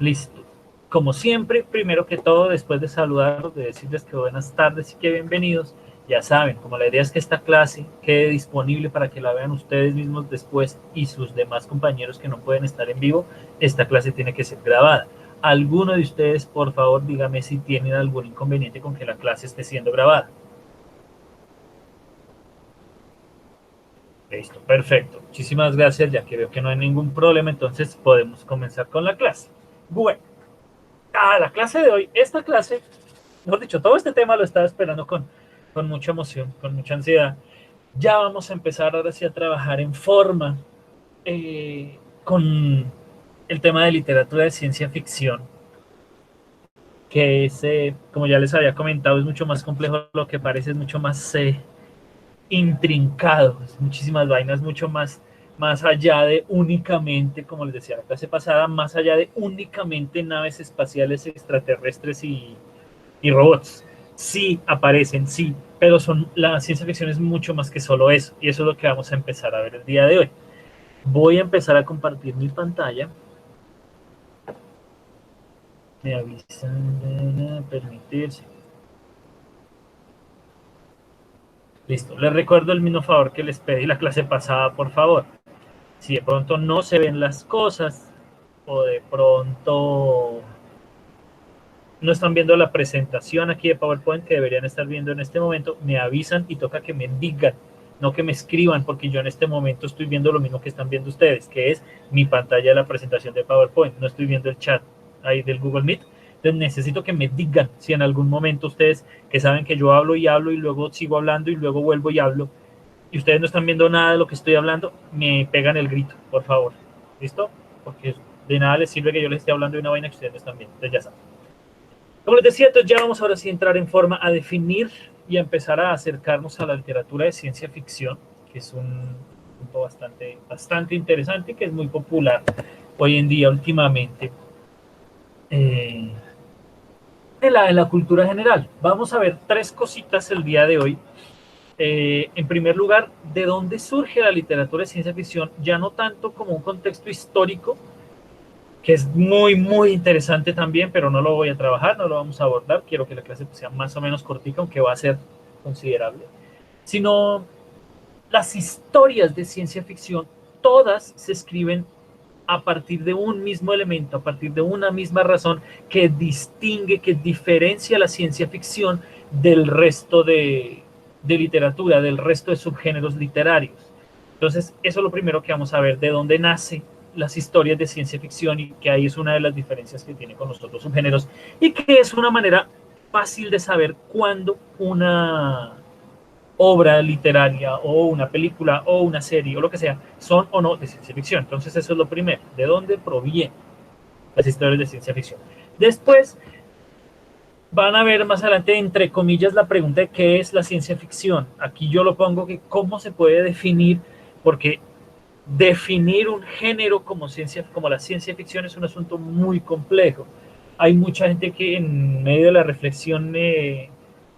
Listo. Como siempre, primero que todo, después de saludarlos, de decirles que buenas tardes y que bienvenidos, ya saben, como la idea es que esta clase quede disponible para que la vean ustedes mismos después y sus demás compañeros que no pueden estar en vivo, esta clase tiene que ser grabada. ¿Alguno de ustedes, por favor, dígame si tienen algún inconveniente con que la clase esté siendo grabada? Listo, perfecto. Muchísimas gracias, ya que veo que no hay ningún problema, entonces podemos comenzar con la clase. Bueno, la clase de hoy, esta clase, mejor dicho, todo este tema lo estaba esperando con mucha emoción, con mucha ansiedad. Ya vamos a empezar ahora sí a trabajar en forma con el tema de literatura de ciencia ficción, que es, como ya les había comentado, es mucho más complejo de lo que parece, es mucho más intrincado, es muchísimas vainas, mucho más allá de únicamente, como les decía la clase pasada, más allá de únicamente naves espaciales extraterrestres y robots. Sí aparecen, sí, pero la ciencia ficción es mucho más que solo eso, y eso es lo que vamos a empezar a ver el día de hoy. Voy a empezar a compartir mi pantalla. Me avisan de permitirse. Listo. Les recuerdo el mismo favor que les pedí la clase pasada, por favor. Si de pronto no se ven las cosas o de pronto no están viendo la presentación aquí de PowerPoint que deberían estar viendo en este momento, me avisan y toca que me digan, no que me escriban, porque yo en este momento estoy viendo lo mismo que están viendo ustedes, que es mi pantalla de la presentación de PowerPoint, no estoy viendo el chat ahí del Google Meet. Entonces necesito que me digan si en algún momento ustedes, que saben que yo hablo y luego sigo hablando y luego vuelvo y hablo, y ustedes no están viendo nada de lo que estoy hablando, me pegan el grito, por favor. ¿Listo? Porque de nada les sirve que yo les esté hablando de una vaina que ustedes no están viendo. Entonces ya saben. Como les decía, entonces ya vamos ahora sí a entrar en forma a definir y a empezar a acercarnos a la literatura de ciencia ficción, que es un punto bastante interesante, que es muy popular hoy en día, últimamente, eh, en la cultura general. Vamos a ver tres cositas el día de hoy. En primer lugar, ¿de dónde surge la literatura de ciencia ficción? Ya no tanto como un contexto histórico, que es muy interesante también, pero no lo voy a trabajar, no lo vamos a abordar. Quiero que la clase sea más o menos cortica, aunque va a ser considerable. Sino las historias de ciencia ficción, todas se escriben a partir de un mismo elemento, a partir de una misma razón que distingue, que diferencia la ciencia ficción del resto de literatura, del resto de subgéneros literarios. Entonces, eso es lo primero que vamos a ver, de dónde nace las historias de ciencia ficción y que ahí es una de las diferencias que tiene con los otros subgéneros y que es una manera fácil de saber cuándo una obra literaria o una película o una serie o lo que sea son o no de ciencia ficción. Entonces eso es lo primero, de dónde provienen las historias de ciencia ficción. Después van a ver más adelante, entre comillas, la pregunta de qué es la ciencia ficción. Aquí yo lo pongo que cómo se puede definir, porque definir un género como la ciencia ficción es un asunto muy complejo. Hay mucha gente que en medio de la reflexión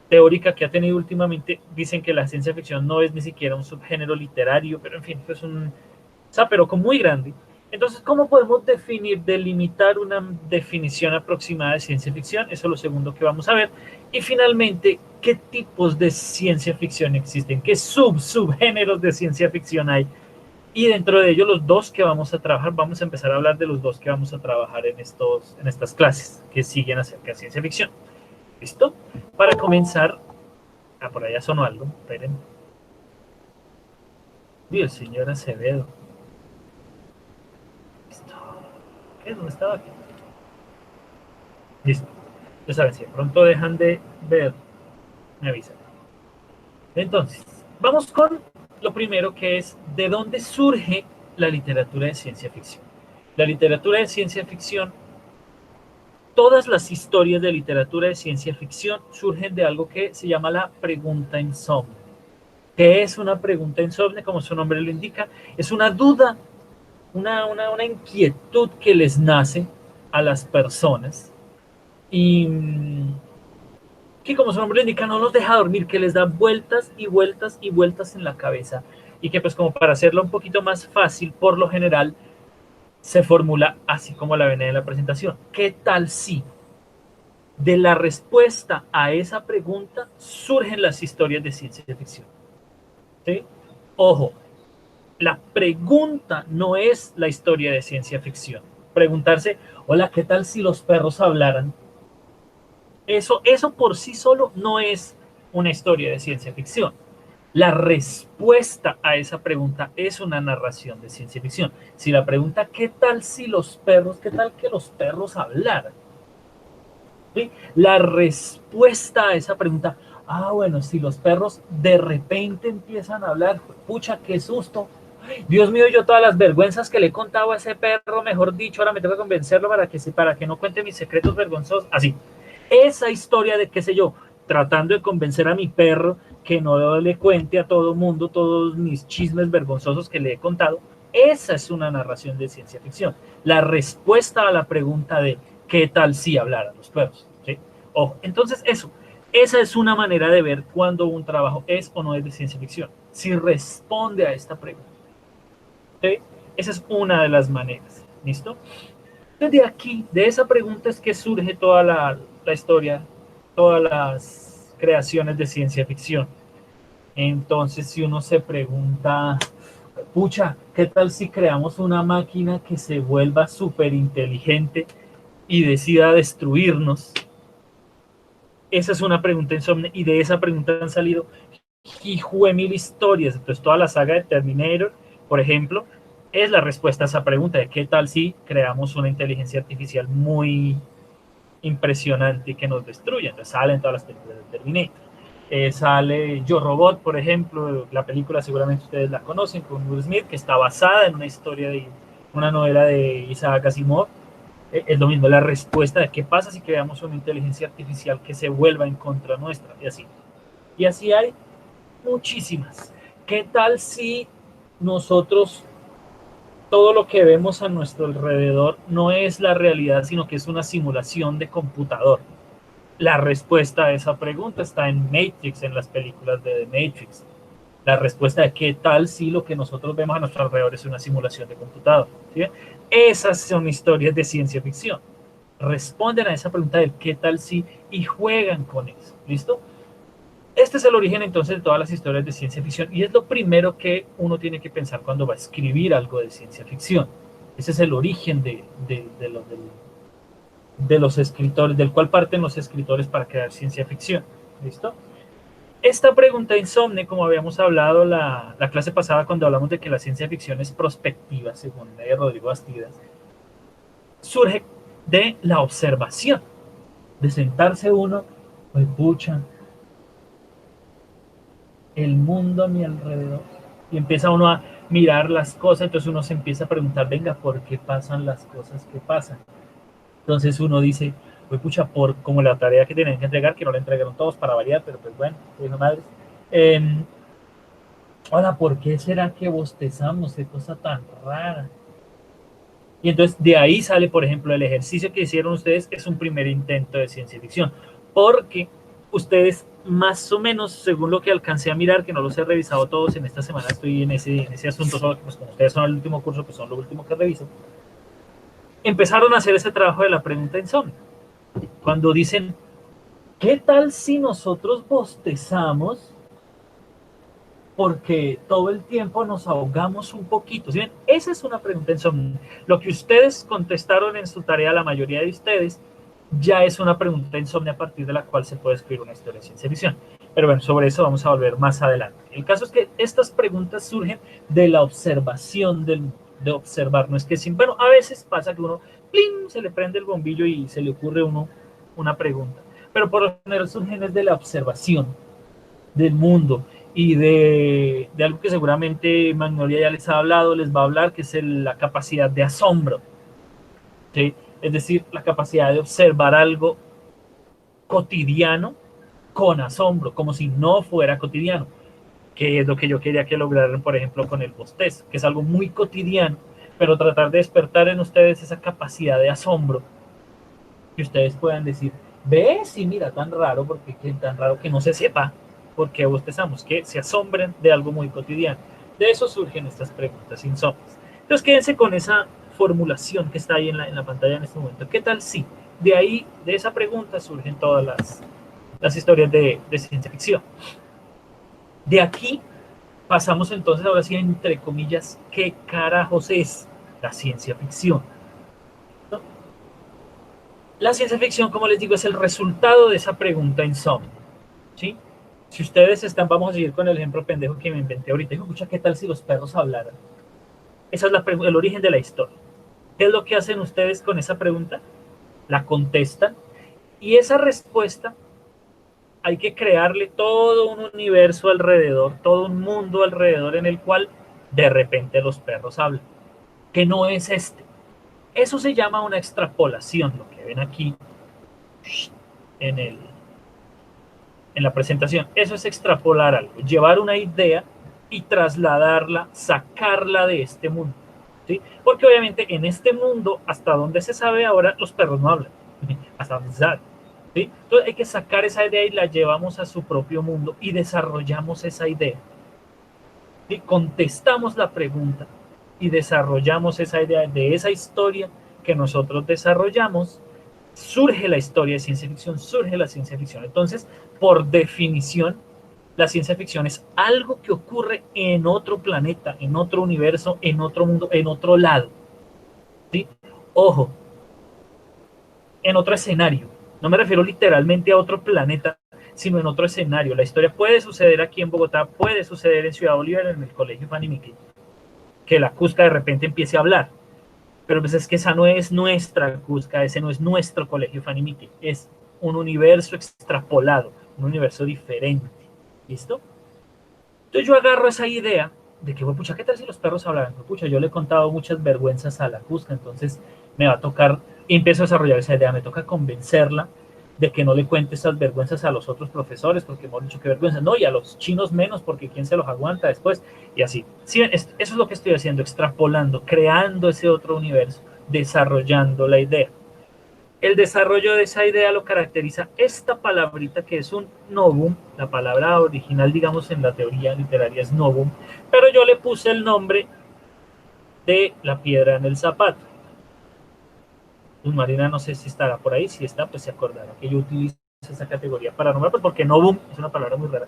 teórica que ha tenido últimamente dicen que la ciencia ficción no es ni siquiera un subgénero literario, pero en fin, es un pero muy grande. Entonces, ¿cómo podemos definir, delimitar una definición aproximada de ciencia ficción? Eso es lo segundo que vamos a ver. Y finalmente, ¿qué tipos de ciencia ficción existen? ¿Qué subgéneros de ciencia ficción hay? Y dentro de ellos, los dos que vamos a trabajar, vamos a empezar a hablar de los dos que vamos a trabajar en estas clases que siguen acerca de ciencia ficción. ¿Listo? Para comenzar, por allá sonó algo, esperen. Uy, el señor Acevedo. ¿Listo? ¿Qué? ¿Dónde estaba aquí? Listo. Ya saben, si de pronto dejan de ver, me avisan. Entonces, vamos con lo primero que es de dónde surge la literatura de ciencia ficción. La literatura de ciencia ficción, todas las historias de literatura de ciencia ficción surgen de algo que se llama la pregunta insomne. ¿Qué es una pregunta insomne? Como su nombre lo indica, es una duda, una inquietud que les nace a las personas y que, como su nombre indica, no los deja dormir, que les da vueltas y vueltas y vueltas en la cabeza y que, pues, como para hacerlo un poquito más fácil, por lo general se formula así como la ven en la presentación. ¿Qué tal si de la respuesta a esa pregunta surgen las historias de ciencia ficción? ¿Sí? Ojo, la pregunta no es la historia de ciencia ficción. Preguntarse, hola, ¿qué tal si los perros hablaran? Eso por sí solo no es una historia de ciencia ficción. La respuesta a esa pregunta es una narración de ciencia ficción. Si la pregunta, ¿qué tal si los perros, qué tal que los perros hablaran? ¿Sí? La respuesta a esa pregunta, bueno, si los perros de repente empiezan a hablar, pucha, qué susto. Dios mío, yo todas las vergüenzas que le he contado a ese perro, mejor dicho, ahora me tengo que convencerlo para que no cuente mis secretos vergonzosos. Así, esa historia de, qué sé yo, tratando de convencer a mi perro que no le cuente a todo mundo todos mis chismes vergonzosos que le he contado, esa es una narración de ciencia ficción. La respuesta a la pregunta de ¿qué tal si hablaran los perros? ¿Sí? Ojo, entonces esa es una manera de ver cuando un trabajo es o no es de ciencia ficción. Si responde a esta pregunta. ¿Sí? Esa es una de las maneras. ¿Listo? Desde aquí, de esa pregunta es que surge toda la historia, todas las creaciones de ciencia ficción. Entonces, si uno se pregunta, pucha, ¿qué tal si creamos una máquina que se vuelva súper inteligente y decida destruirnos? Esa es una pregunta insomne y de esa pregunta han salido mil historias. Entonces, toda la saga de Terminator, por ejemplo, es la respuesta a esa pregunta de qué tal si creamos una inteligencia artificial muy impresionante que nos destruya. Entonces salen todas las películas de Terminator. Sale Yo Robot, por ejemplo, la película seguramente ustedes la conocen, con Will Smith, que está basada en una historia de una novela de Isaac Asimov. Es lo mismo, la respuesta de qué pasa si creamos una inteligencia artificial que se vuelva en contra nuestra, y así. Y así hay muchísimas. ¿Qué tal si nosotros todo lo que vemos a nuestro alrededor no es la realidad, sino que es una simulación de computador? La respuesta a esa pregunta está en Matrix, en las películas de The Matrix. La respuesta de qué tal si lo que nosotros vemos a nuestro alrededor es una simulación de computador. ¿Sí? Esas son historias de ciencia ficción. Responden a esa pregunta del qué tal si y juegan con eso. ¿Listo? Este es el origen entonces de todas las historias de ciencia ficción y es lo primero que uno tiene que pensar cuando va a escribir algo de ciencia ficción. Ese es el origen de los escritores, del cual parten los escritores para crear ciencia ficción. ¿Listo? Esta pregunta insomne, como habíamos hablado la clase pasada cuando hablamos de que la ciencia ficción es prospectiva, según Rodrigo Bastidas, surge de la observación, de sentarse uno, pues pucha, el mundo a mi alrededor, y empieza uno a mirar las cosas, entonces uno se empieza a preguntar, venga, ¿por qué pasan las cosas que pasan? Entonces uno dice, pues pucha, por como la tarea que tienen que entregar, que no la entregaron todos para variar, pero pues bueno, pues madres. Eh, Hola, ¿por qué será que bostezamos? Qué cosa tan rara. Y entonces de ahí sale, por ejemplo, el ejercicio que hicieron ustedes, es un primer intento de ciencia ficción, porque ustedes más o menos, según lo que alcancé a mirar, que no los he revisado todos en esta semana, estoy en ese asunto, solo que pues como ustedes son el último curso, pues son lo último que reviso, empezaron a hacer ese trabajo de la pregunta insomnio. Cuando dicen, ¿qué tal si nosotros bostezamos porque todo el tiempo nos ahogamos un poquito? ¿Sí ven? Esa es una pregunta insomne. Lo que ustedes contestaron en su tarea, la mayoría de ustedes, ya es una pregunta insomne a partir de la cual se puede escribir una historia de ciencia ficción. Pero bueno, sobre eso vamos a volver más adelante. El caso es que estas preguntas surgen de la observación de observar. No es que sin, bueno, a veces pasa que uno, ¡plim!, se le prende el bombillo y se le ocurre a uno una pregunta. Pero por lo general surgen de la observación del mundo y de algo que seguramente Magnolia ya les ha hablado, les va a hablar, que es la capacidad de asombro. ¿Sí? Es decir, la capacidad de observar algo cotidiano con asombro, como si no fuera cotidiano, que es lo que yo quería que lograran, por ejemplo, con el bostezo, que es algo muy cotidiano, pero tratar de despertar en ustedes esa capacidad de asombro, que ustedes puedan decir, ve, sí, mira, tan raro, porque tan raro que no se sepa por qué bostezamos, que se asombren de algo muy cotidiano. De eso surgen estas preguntas insólitas. Entonces quédense con esa formulación que está ahí en la pantalla en este momento. ¿Qué tal si de ahí, de esa pregunta, surgen todas las historias de ciencia ficción? De aquí pasamos entonces ahora sí, entre comillas, ¿qué carajos es la ciencia ficción? ¿No? La ciencia ficción, como les digo, es el resultado de esa pregunta insomne, ¿sí? Si ustedes están, vamos a seguir con el ejemplo pendejo que me inventé ahorita. Digo, escucha, ¿qué tal si los perros hablaran? Esa es el origen de la historia. ¿Qué es lo que hacen ustedes con esa pregunta? La contestan y esa respuesta hay que crearle todo un universo alrededor, todo un mundo alrededor en el cual de repente los perros hablan, que no es este. Eso se llama una extrapolación, lo que ven aquí en, en la presentación. Eso es extrapolar algo, llevar una idea y trasladarla, sacarla de este mundo. ¿Sí? Porque obviamente en este mundo, hasta donde se sabe ahora, los perros no hablan, hasta donde se sabe. ¿Sí? Entonces hay que sacar esa idea y la llevamos a su propio mundo y desarrollamos esa idea. ¿Sí? Contestamos la pregunta y desarrollamos esa idea de esa historia que nosotros desarrollamos. Surge la historia de ciencia ficción, surge la ciencia ficción. Entonces, por definición, la ciencia ficción es algo que ocurre en otro planeta, en otro universo, en otro mundo, en otro lado. ¿Sí? Ojo, en otro escenario. No me refiero literalmente a otro planeta, sino en otro escenario. La historia puede suceder aquí en Bogotá, puede suceder en Ciudad Bolívar, en el colegio Fanny Mickey, que la Cusca de repente empiece a hablar. Pero pues es que esa no es nuestra Cusca, ese no es nuestro colegio Fanny Mickey, es un universo extrapolado, un universo diferente. ¿Listo? Entonces yo agarro esa idea de que, pucha, ¿qué tal si los perros hablaran? Pucha, yo le he contado muchas vergüenzas a la Cusca, entonces me va a tocar, y empiezo a desarrollar esa idea, me toca convencerla de que no le cuente esas vergüenzas a los otros profesores, porque hemos dicho que vergüenza, no, y a los chinos menos, porque quién se los aguanta después, y así. Sí, eso es lo que estoy haciendo, extrapolando, creando ese otro universo, desarrollando la idea. El desarrollo de esa idea lo caracteriza esta palabrita que es un novum, la palabra original, digamos, en la teoría literaria es novum, pero yo le puse el nombre de la piedra en el zapato. Luz Marina no sé si estará por ahí, si está, pues se acordará que yo utilizo esa categoría para nombrar, pues porque novum es una palabra muy rara.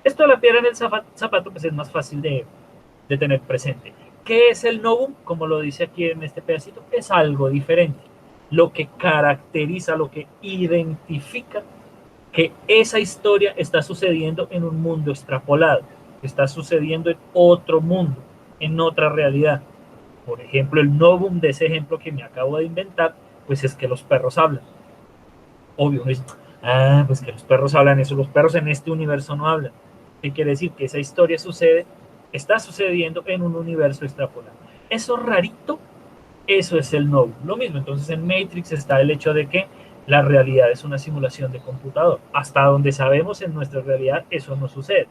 Esto de la piedra en el zapato, pues es más fácil de tener presente. ¿Qué es el novum? Como lo dice aquí en este pedacito, es algo diferente. Lo que caracteriza, lo que identifica que esa historia está sucediendo en un mundo extrapolado, está sucediendo en otro mundo, en otra realidad. Por ejemplo, el novum de ese ejemplo que me acabo de inventar, pues es que los perros hablan. Obvio, es, pues que los perros hablan eso, los perros en este universo no hablan. ¿Qué quiere decir? Que esa historia está sucediendo en un universo extrapolado. Eso rarito, eso es el novum. Lo mismo, entonces en Matrix está el hecho de que la realidad es una simulación de computador. Hasta donde sabemos en nuestra realidad eso no sucede.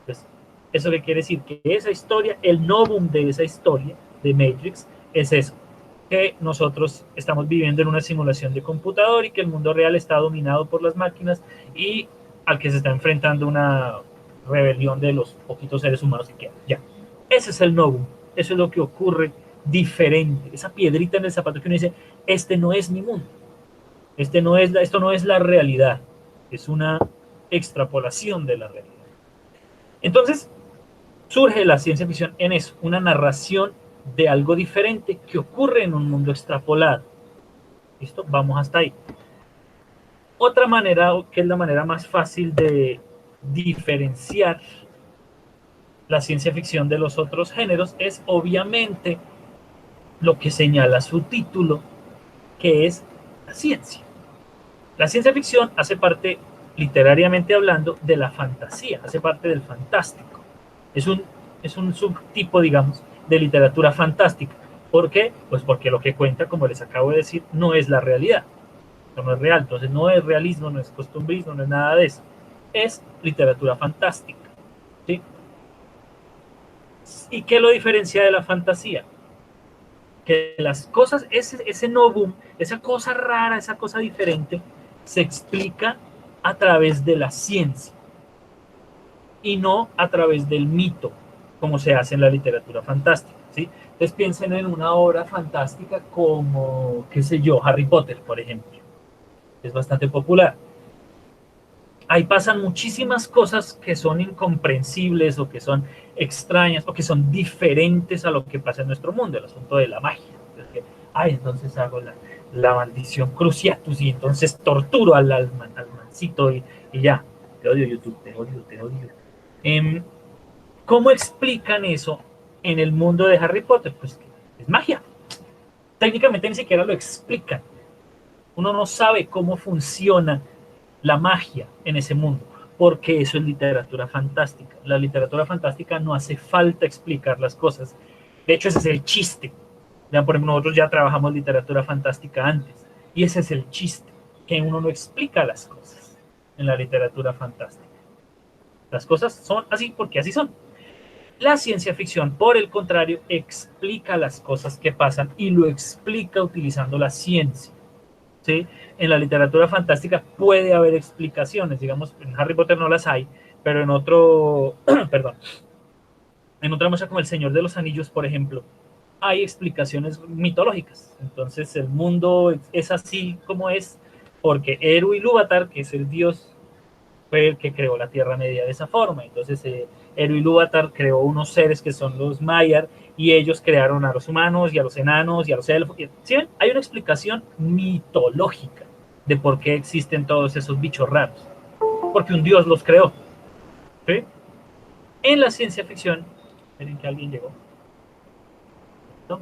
Entonces, ¿eso qué quiere decir? Que esa historia, el novum de esa historia de Matrix es eso, que nosotros estamos viviendo en una simulación de computador y que el mundo real está dominado por las máquinas y al que se está enfrentando una rebelión de los poquitos seres humanos que quedan. Ya, ese es el novum, eso es lo que ocurre diferente, esa piedrita en el zapato que uno dice, este no es mi mundo, esto no es la realidad, es una extrapolación de la realidad. Entonces, surge la ciencia ficción en eso, una narración de algo diferente que ocurre en un mundo extrapolado. ¿Listo? Vamos hasta ahí. Otra manera, que es la manera más fácil de diferenciar la ciencia ficción de los otros géneros, es obviamente lo que señala su título, que es la ciencia. La ciencia ficción hace parte, literariamente hablando, de la fantasía, hace parte del fantástico. Es un subtipo, digamos, de literatura fantástica. ¿Por qué? Pues porque lo que cuenta, como les acabo de decir, no es la realidad. No es real. Entonces no es realismo, no es costumbrismo, no es nada de eso. Es literatura fantástica. ¿Sí? ¿Y qué lo diferencia de la fantasía? Que las cosas, ese novum, esa cosa rara, esa cosa diferente, se explica a través de la ciencia y no a través del mito, como se hace en la literatura fantástica. ¿sí? Entonces piensen en una obra fantástica como, qué sé yo, Harry Potter, por ejemplo. Es bastante popular. Ahí pasan muchísimas cosas que son incomprensibles o que son extrañas o que son diferentes a lo que pasa en nuestro mundo, el asunto de la magia. Entonces, entonces hago la maldición Cruciatus y entonces torturo al mancito y ya. Te odio YouTube, te odio, te odio. ¿Cómo explican eso en el mundo de Harry Potter? Pues es magia. Técnicamente ni siquiera lo explican. Uno no sabe cómo funciona la magia en ese mundo, porque eso es literatura fantástica. La literatura fantástica no hace falta explicar las cosas. De hecho, ese es el chiste. Ya, por ejemplo, nosotros ya trabajamos literatura fantástica antes, y ese es el chiste, que uno no explica las cosas en la literatura fantástica. Las cosas son así porque así son. La ciencia ficción, por el contrario, explica las cosas que pasan y lo explica utilizando la ciencia. ¿Sí? En la literatura fantástica puede haber explicaciones, digamos, en Harry Potter no las hay, pero en otro, perdón, en otra muestra como El Señor de los Anillos, por ejemplo, hay explicaciones mitológicas. Entonces el mundo es así como es, porque Eru Ilúvatar, que es el dios, fue el que creó la Tierra Media de esa forma. Entonces Eru Ilúvatar creó unos seres que son los Maiar, y ellos crearon a los humanos y a los enanos y a los elfos. ¿Sí ven? Hay una explicación mitológica de por qué existen todos esos bichos raros. Porque un dios los creó. ¿Sí? En la ciencia ficción, miren que alguien llegó. ¿No?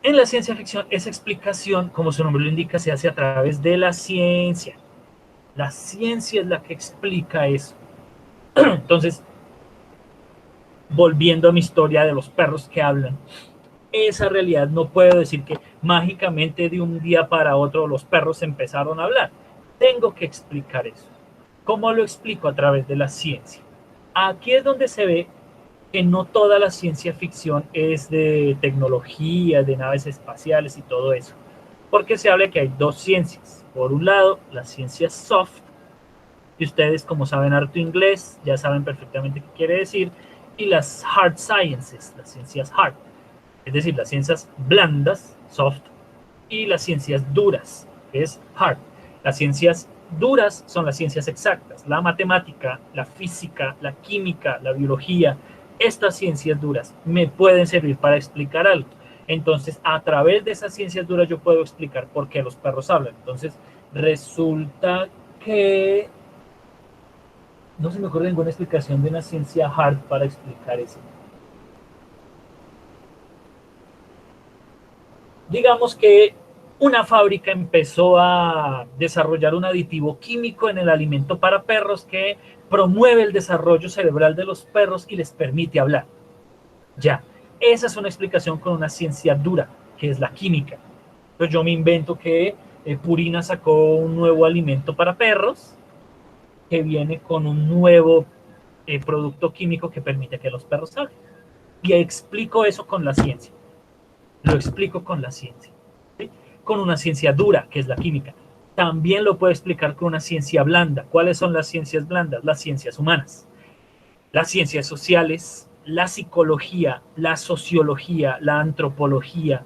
En la ciencia ficción, esa explicación, como su nombre lo indica, se hace a través de la ciencia. La ciencia es la que explica eso. Entonces, volviendo a mi historia de los perros que hablan, esa realidad no puedo decir que mágicamente de un día para otro los perros empezaron a hablar. Tengo que explicar eso. ¿Cómo lo explico? A través de la ciencia. Aquí es donde se ve que no toda la ciencia ficción es de tecnología, de naves espaciales y todo eso. Porque se habla que hay dos ciencias. Por un lado, la ciencia soft, y ustedes, como saben harto inglés, ya saben perfectamente qué quiere decir, y las hard sciences, las ciencias hard, es decir, las ciencias blandas, soft, y las ciencias duras, que es hard. Las ciencias duras son las ciencias exactas, la matemática, la física, la química, la biología. Estas ciencias duras me pueden servir para explicar algo. Entonces, a través de esas ciencias duras yo puedo explicar por qué los perros hablan. Entonces, resulta que no se me ocurre ninguna explicación de una ciencia hard para explicar eso. Digamos que una fábrica empezó a desarrollar un aditivo químico en el alimento para perros que promueve el desarrollo cerebral de los perros y les permite hablar. Ya, esa es una explicación con una ciencia dura, que es la química. Entonces yo me invento que Purina sacó un nuevo alimento para perros que viene con un nuevo producto químico que permite que los perros hablen. Y explico eso con la ciencia. Lo explico con la ciencia. ¿Sí? Con una ciencia dura, que es la química. También lo puedo explicar con una ciencia blanda. ¿Cuáles son las ciencias blandas? Las ciencias humanas, las ciencias sociales, la psicología, la sociología, la antropología.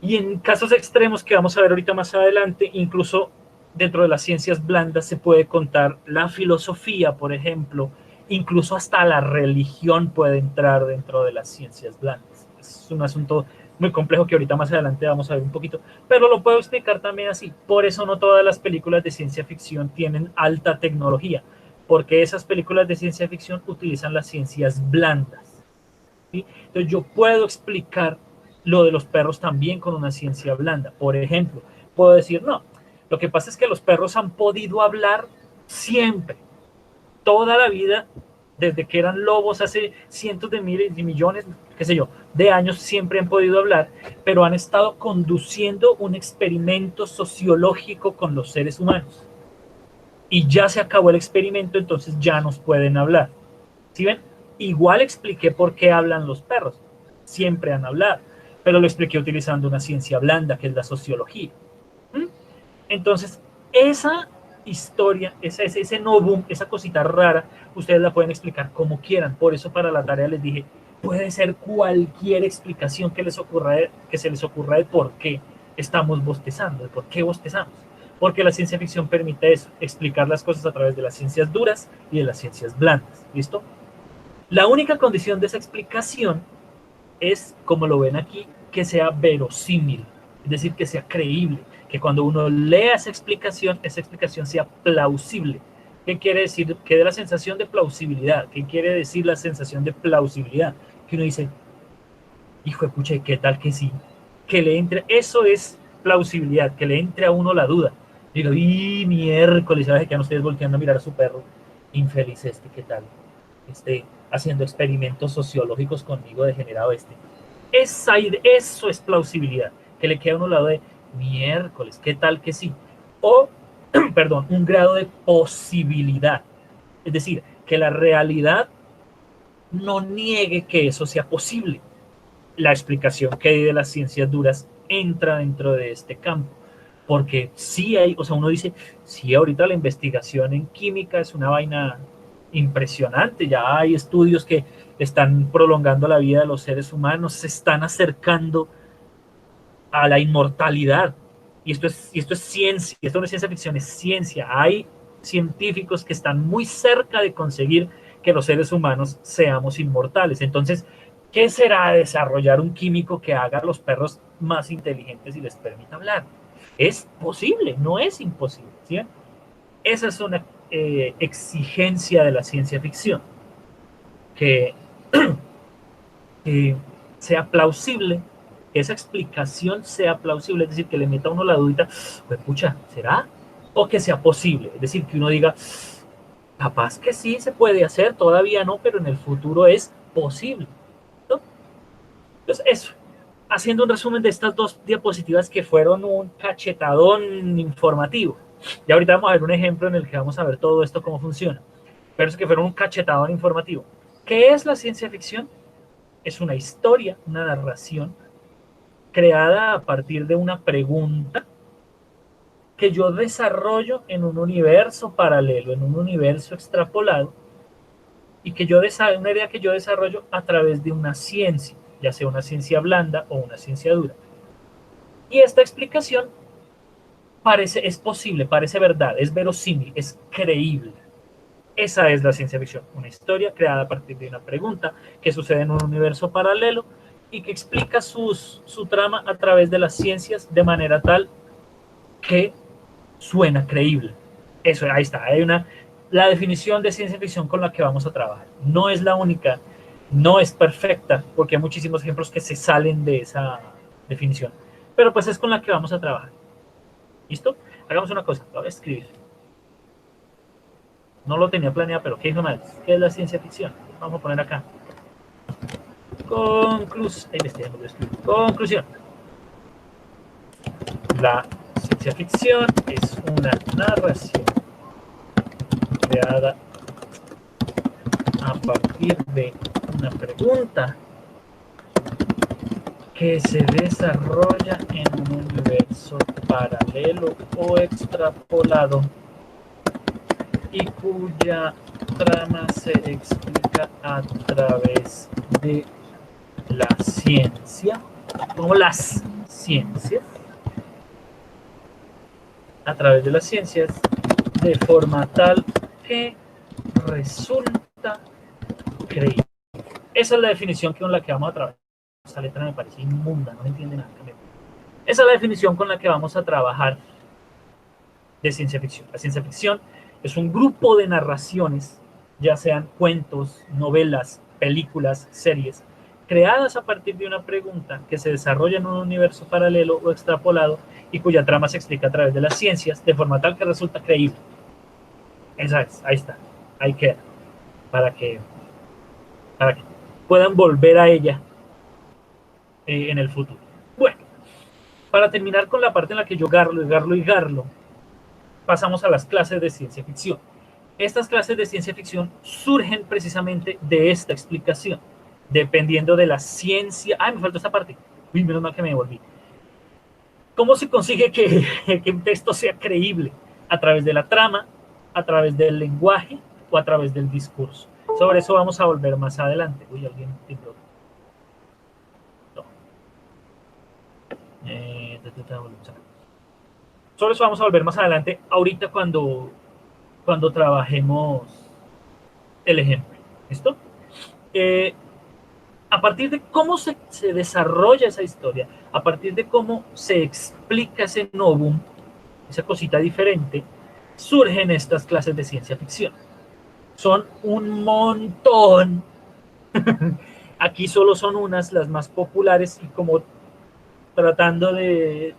Y en casos extremos que vamos a ver ahorita más adelante, incluso dentro de las ciencias blandas se puede contar la filosofía, por ejemplo, incluso hasta la religión puede entrar dentro de las ciencias blandas. Es un asunto muy complejo que ahorita más adelante vamos a ver un poquito, pero lo puedo explicar también así. Por eso no todas las películas de ciencia ficción tienen alta tecnología, porque esas películas de ciencia ficción utilizan las ciencias blandas. ¿Sí? Entonces yo puedo explicar lo de los perros también con una ciencia blanda. Por ejemplo, puedo decir, no, lo que pasa es que los perros han podido hablar siempre, toda la vida, desde que eran lobos hace cientos de miles y millones, qué sé yo, de años, siempre han podido hablar, pero han estado conduciendo un experimento sociológico con los seres humanos. Y ya se acabó el experimento, entonces ya nos pueden hablar. ¿Sí ven? Igual expliqué por qué hablan los perros. Siempre han hablado, pero lo expliqué utilizando una ciencia blanda, que es la sociología. ¿Mm? Entonces, esa historia, ese novum, esa cosita rara, ustedes la pueden explicar como quieran. Por eso para la tarea les dije, puede ser cualquier explicación que se les ocurra de por qué estamos bostezando, de por qué bostezamos. Porque la ciencia ficción permite eso, explicar las cosas a través de las ciencias duras y de las ciencias blandas. ¿Listo? La única condición de esa explicación es, como lo ven aquí, que sea verosímil, es decir, que sea creíble, que cuando uno lea esa explicación sea plausible. ¿Qué quiere decir? Que dé la sensación de plausibilidad. ¿Qué quiere decir la sensación de plausibilidad? Que uno dice, hijo de pucha, ¿qué tal que sí? Que le entre, eso es plausibilidad, que le entre a uno la duda. Digo, y miércoles, ¿sabes? Que ya no ustedes volteando a mirar a su perro. Infeliz este, ¿qué tal? Haciendo experimentos sociológicos conmigo, degenerado este. Eso es plausibilidad, que le queda a uno lado de miércoles, ¿qué tal que sí? O, perdón, un grado de posibilidad. Es decir, que la realidad no niegue que eso sea posible. La explicación que hay de las ciencias duras entra dentro de este campo. Porque sí hay, o sea, uno dice, sí, ahorita la investigación en química es una vaina impresionante, ya hay estudios que están prolongando la vida de los seres humanos, se están acercando a la inmortalidad. Y esto es ciencia, esto no es ciencia ficción, es ciencia. Hay científicos que están muy cerca de conseguir que los seres humanos seamos inmortales. Entonces, ¿qué será desarrollar un químico que haga a los perros más inteligentes y les permita hablar? Es posible, no es imposible. ¿Sí? Esa es una exigencia de la ciencia ficción, que, que sea plausible, que esa explicación sea plausible, es decir, que le meta a uno la dudita, pues pucha, ¿será? O que sea posible, es decir, que uno diga, capaz que sí se puede hacer, todavía no, pero en el futuro es posible, ¿no? Entonces, eso, haciendo un resumen de estas dos diapositivas que fueron un cachetadón informativo. Y ahorita vamos a ver un ejemplo en el que vamos a ver todo esto cómo funciona. Pero es que fueron un cachetadón informativo. ¿Qué es la ciencia ficción? Es una historia, una narración creada a partir de una pregunta que yo desarrollo en un universo paralelo, en un universo extrapolado, y que una idea que yo desarrollo a través de una ciencia, ya sea una ciencia blanda o una ciencia dura. Y esta explicación es posible, parece verdad, es verosímil, es creíble. Esa es la ciencia ficción, una historia creada a partir de una pregunta que sucede en un universo paralelo y que explica su trama a través de las ciencias de manera tal que suena creíble. Eso, ahí está, la definición de ciencia ficción con la que vamos a trabajar. No es la única, no es perfecta, porque hay muchísimos ejemplos que se salen de esa definición, pero pues es con la que vamos a trabajar. ¿Listo? Hagamos una cosa, lo voy a escribir. No lo tenía planeado, pero ¿qué hijo mal? ¿Qué es la ciencia ficción? Vamos a poner acá. Conclusión. La ciencia ficción es una narración creada a partir de una pregunta que se desarrolla en un universo paralelo o extrapolado y cuya trama se explica a través de la ciencia o las ciencias, a través de las ciencias, de forma tal que resulta creíble. Esa es la definición con la que vamos a trabajar. Esta letra me parece inmunda, no entiende nada. Esa es la definición con la que vamos a trabajar de ciencia ficción. La ciencia ficción es un grupo de narraciones, ya sean cuentos, novelas, películas, series, creadas a partir de una pregunta que se desarrolla en un universo paralelo o extrapolado y cuya trama se explica a través de las ciencias de forma tal que resulta creíble. Esa es, ahí está, ahí queda, para que puedan volver a ella en el futuro. Bueno, para terminar con la parte en la que yo garlo, pasamos a las clases de ciencia ficción. Estas clases de ciencia ficción surgen precisamente de esta explicación, dependiendo de la ciencia. Me faltó esta parte. Uy, menos mal que me devolví. ¿Cómo se consigue que un texto sea creíble? A través de la trama, a través del lenguaje o a través del discurso. Sobre eso vamos a volver más adelante. Uy, alguien timbró. Sobre eso vamos a volver más adelante, ahorita cuando trabajemos el ejemplo. ¿Listo? Eh, a partir de cómo se desarrolla esa historia, a partir de cómo se explica ese novum, esa cosita diferente, surgen estas clases de ciencia ficción. Son un montón. Aquí solo son unas, las más populares, y como tratando de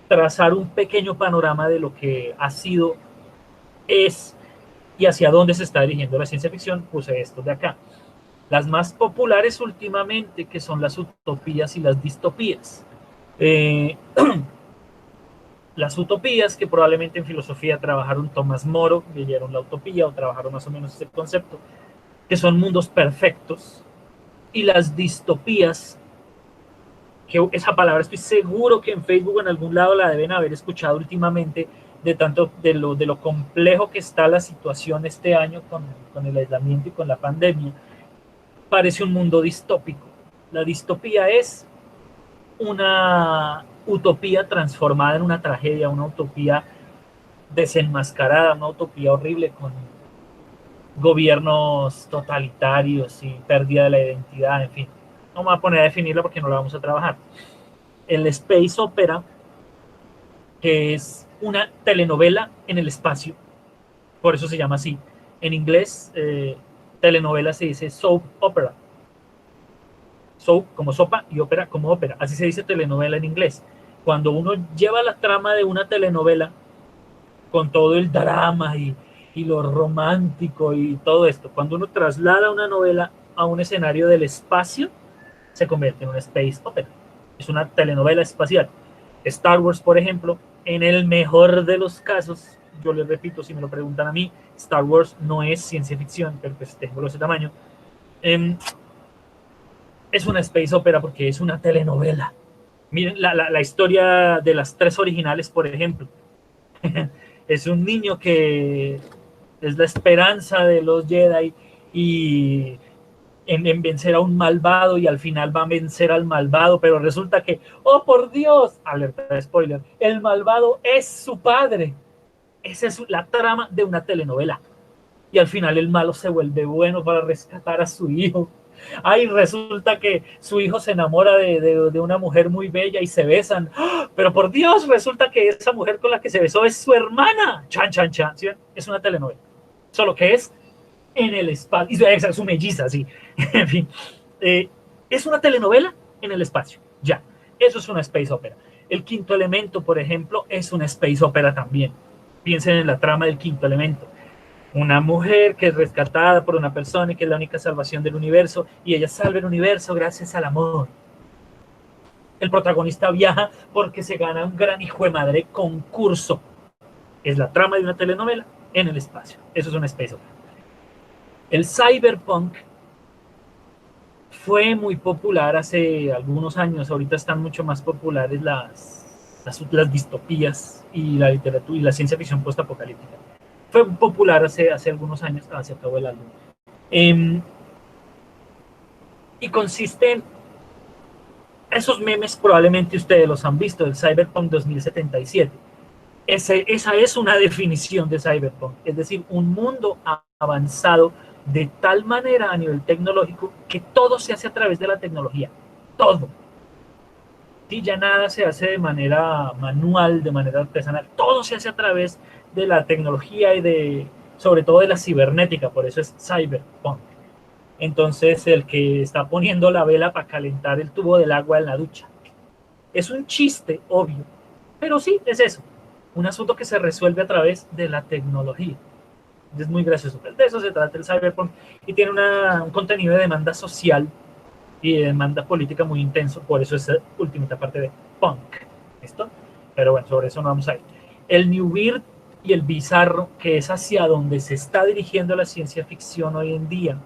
trazar un pequeño panorama de lo que ha sido, es y hacia dónde se está dirigiendo la ciencia ficción, puse esto de acá. Las más populares últimamente, que son las utopías y las distopías. Eh, las utopías, que probablemente en filosofía trabajaron Tomás Moro, leyeron la utopía o trabajaron más o menos ese concepto, que son mundos perfectos. Y las distopías, que esa palabra estoy seguro que en Facebook o en algún lado la deben haber escuchado últimamente, de tanto de lo complejo que está la situación este año con el aislamiento y con la pandemia. Parece un mundo distópico. La distopía es una utopía transformada en una tragedia, una utopía desenmascarada, una utopía horrible con gobiernos totalitarios y pérdida de la identidad, en fin. No me voy a poner a definirlo porque no lo vamos a trabajar. El space opera, que es una telenovela en el espacio, por eso se llama así. En inglés, telenovela se dice soap opera. Soap como sopa y ópera como ópera. Así se dice telenovela en inglés. Cuando uno lleva la trama de una telenovela con todo el drama y lo romántico y todo esto, cuando uno traslada una novela a un escenario del espacio, se convierte en una space opera. Es una telenovela espacial. Star Wars, por ejemplo, en el mejor de los casos, yo les repito, si me lo preguntan a mí, Star Wars no es ciencia ficción, pero pues tengo ese tamaño. Es una space opera porque es una telenovela. Miren la historia de las tres originales, por ejemplo. Es un niño que es la esperanza de los Jedi y en vencer a un malvado, y al final va a vencer al malvado, pero resulta que, oh por Dios, alerta de spoiler, el malvado es su padre. Esa es la trama de una telenovela. Y al final el malo se vuelve bueno para rescatar a su hijo. Ay, resulta que su hijo se enamora de una mujer muy bella y se besan. ¡Oh! Pero por Dios, resulta que esa mujer con la que se besó es su hermana. Chan, chan, chan. ¿Sí? Es una telenovela. Solo que es en el espacio. Es su melliza, sí. En fin. Es una telenovela en el espacio. Ya. Eso es una space opera. El quinto elemento, por ejemplo, es una space opera también. Piensen en la trama del quinto elemento. Una mujer que es rescatada por una persona y que es la única salvación del universo, y ella salva el universo gracias al amor. El protagonista viaja porque se gana un gran hijo de madre concurso. Es la trama de una telenovela en el espacio. Eso es un space opera. El cyberpunk fue muy popular hace algunos años. Ahorita están mucho más populares las distopías y la literatura y la ciencia ficción postapocalíptica. Fue popular hace algunos años, se acabó el álbum. Y consiste en esos memes, probablemente ustedes los han visto, el Cyberpunk 2077. Esa es una definición de Cyberpunk, es decir, un mundo avanzado de tal manera a nivel tecnológico que todo se hace a través de la tecnología, todo. Y ya nada se hace de manera manual, de manera artesanal, todo se hace a través de la tecnología y sobre todo de la cibernética, por eso es Cyberpunk. Entonces, el que está poniendo la vela para calentar el tubo del agua en la ducha. Es un chiste, obvio, pero sí, es eso. Un asunto que se resuelve a través de la tecnología. Es muy gracioso. De eso se trata el cyberpunk, y tiene un contenido de demanda social y de demanda política muy intenso. Por eso es la última parte de punk. ¿Listo? Pero bueno, sobre eso no vamos a ir. El New Weird y el bizarro, que es hacia donde se está dirigiendo la ciencia ficción hoy en día,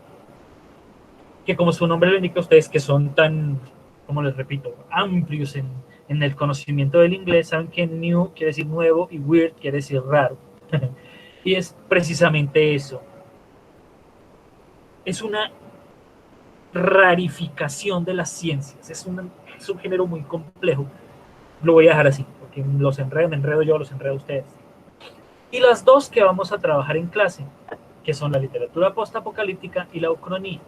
que como su nombre lo indica, ustedes que son tan, como les repito, amplios en el conocimiento del inglés, saben que new quiere decir nuevo y weird quiere decir raro. Y es precisamente eso. Es una rarificación de las ciencias. Es un género muy complejo Lo voy a dejar así, porque los enredo, me enredo yo, los enredo ustedes. Y las dos que vamos a trabajar en clase, que son la literatura postapocalíptica y la ucronía.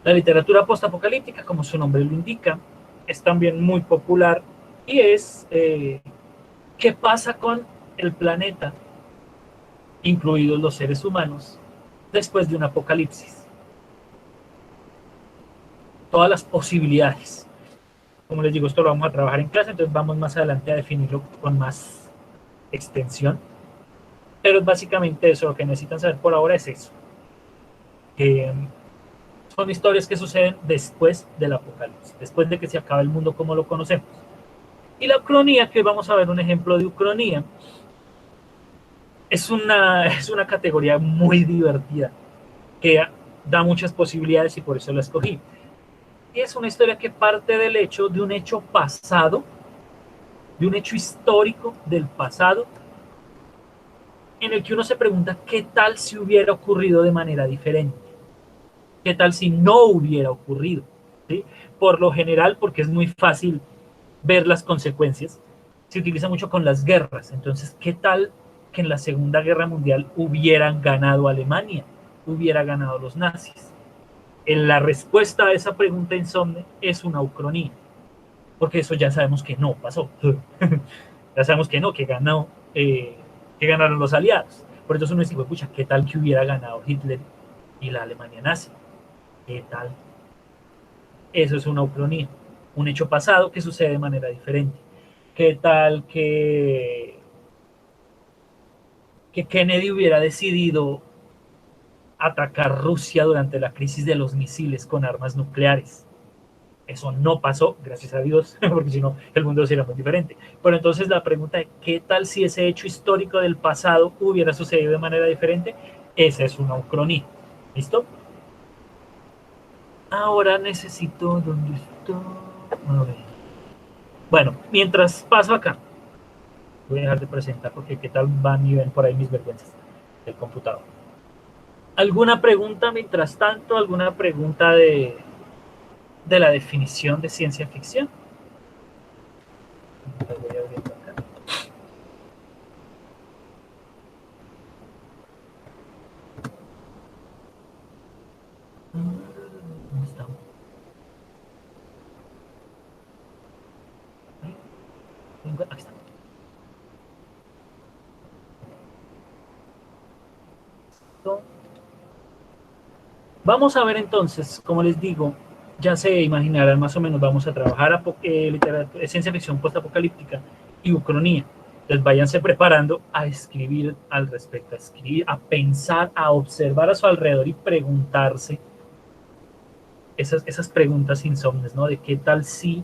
La literatura postapocalíptica, como su nombre lo indica, es también muy popular y es qué pasa con el planeta, incluidos los seres humanos, después de un apocalipsis. Todas las posibilidades. Como les digo, esto lo vamos a trabajar en clase, entonces vamos más adelante a definirlo con más extensión. Pero es básicamente eso, lo que necesitan saber por ahora es eso. Que son historias que suceden después del apocalipsis, después de que se acabe el mundo como lo conocemos. Y la ucronía, que vamos a ver un ejemplo de ucronía, es una categoría muy divertida, que da muchas posibilidades y por eso la escogí. Y es una historia que parte del hecho de un hecho pasado, de un hecho histórico del pasado, en el que uno se pregunta qué tal si hubiera ocurrido de manera diferente, qué tal si no hubiera ocurrido. ¿Sí? Por lo general, porque es muy fácil ver las consecuencias, se utiliza mucho con las guerras. Entonces, ¿qué tal que en la Segunda Guerra Mundial hubieran ganado Alemania, hubiera ganado los nazis? La respuesta a esa pregunta insomne es una ucronía, porque eso ya sabemos que no pasó. Ya sabemos que no, que ganaron los aliados. Por eso uno dice, pucha, ¿qué tal que hubiera ganado Hitler y la Alemania nazi? ¿Qué tal? Eso es una ucronía, un hecho pasado que sucede de manera diferente. ¿Qué tal que Kennedy hubiera decidido atacar Rusia durante la crisis de los misiles con armas nucleares? Eso no pasó, gracias a Dios, porque si no, el mundo sería muy diferente. Pero entonces la pregunta de qué tal si ese hecho histórico del pasado hubiera sucedido de manera diferente, esa es una ucronía. ¿Listo? Ahora necesito, ¿dónde está? A ver. Bueno, mientras paso acá, voy a dejar de presentar porque qué tal van y ven por ahí mis vergüenzas del computador. ¿Alguna pregunta mientras tanto? ¿Alguna pregunta de la definición de ciencia ficción? La voy abriendo acá. ¿Dónde estamos? Aquí está. Vamos a ver entonces, como les digo, ya se imaginarán más o menos, vamos a trabajar ciencia ficción postapocalíptica y ucronía. Entonces váyanse preparando a escribir al respecto, a escribir, a pensar, a observar a su alrededor y preguntarse esas preguntas insomnes, ¿no? De qué tal si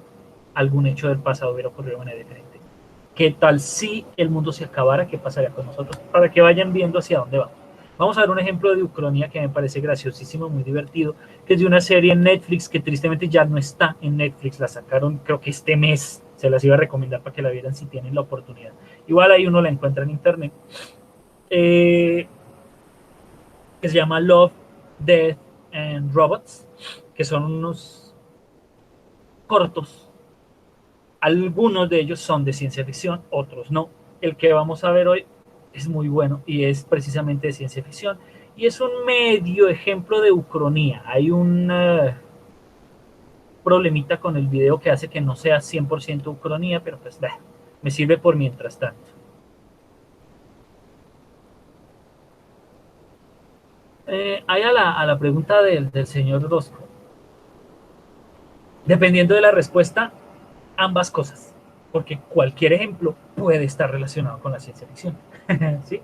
algún hecho del pasado hubiera ocurrido de manera diferente. ¿Qué tal si el mundo se acabara? ¿Qué pasaría con nosotros? Para que vayan viendo hacia dónde vamos. Vamos a ver un ejemplo de ucronía que me parece graciosísimo, muy divertido, que es de una serie en Netflix que tristemente ya no está en Netflix. La sacaron creo que este mes. Se las iba a recomendar para que la vieran si tienen la oportunidad. Igual ahí uno la encuentra en internet. Que se llama Love, Death and Robots, que son unos cortos. Algunos de ellos son de ciencia ficción, otros no. El que vamos a ver hoy es muy bueno y es precisamente de ciencia ficción y es un medio ejemplo de ucronía. Hay un problemita con el video que hace que no sea 100% ucronía, pero pues me sirve por mientras tanto. Hay a la pregunta del señor Rosco. Dependiendo de la respuesta, ambas cosas, porque cualquier ejemplo puede estar relacionado con la ciencia ficción. ¿Sí?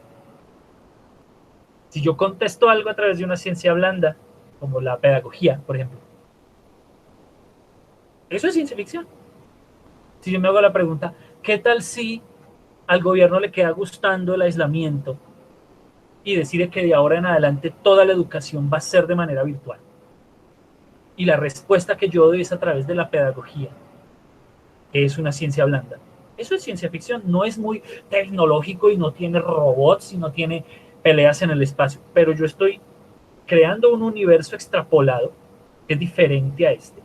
Si yo contesto algo a través de una ciencia blanda, como la pedagogía, por ejemplo, eso es ciencia ficción. Si yo me hago la pregunta, ¿qué tal si al gobierno le queda gustando el aislamiento y decide que de ahora en adelante toda la educación va a ser de manera virtual? Y la respuesta que yo doy es a través de la pedagogía, que es una ciencia blanda. Eso es ciencia ficción, no es muy tecnológico y no tiene robots y no tiene peleas en el espacio, pero yo estoy creando un universo extrapolado que es diferente a este.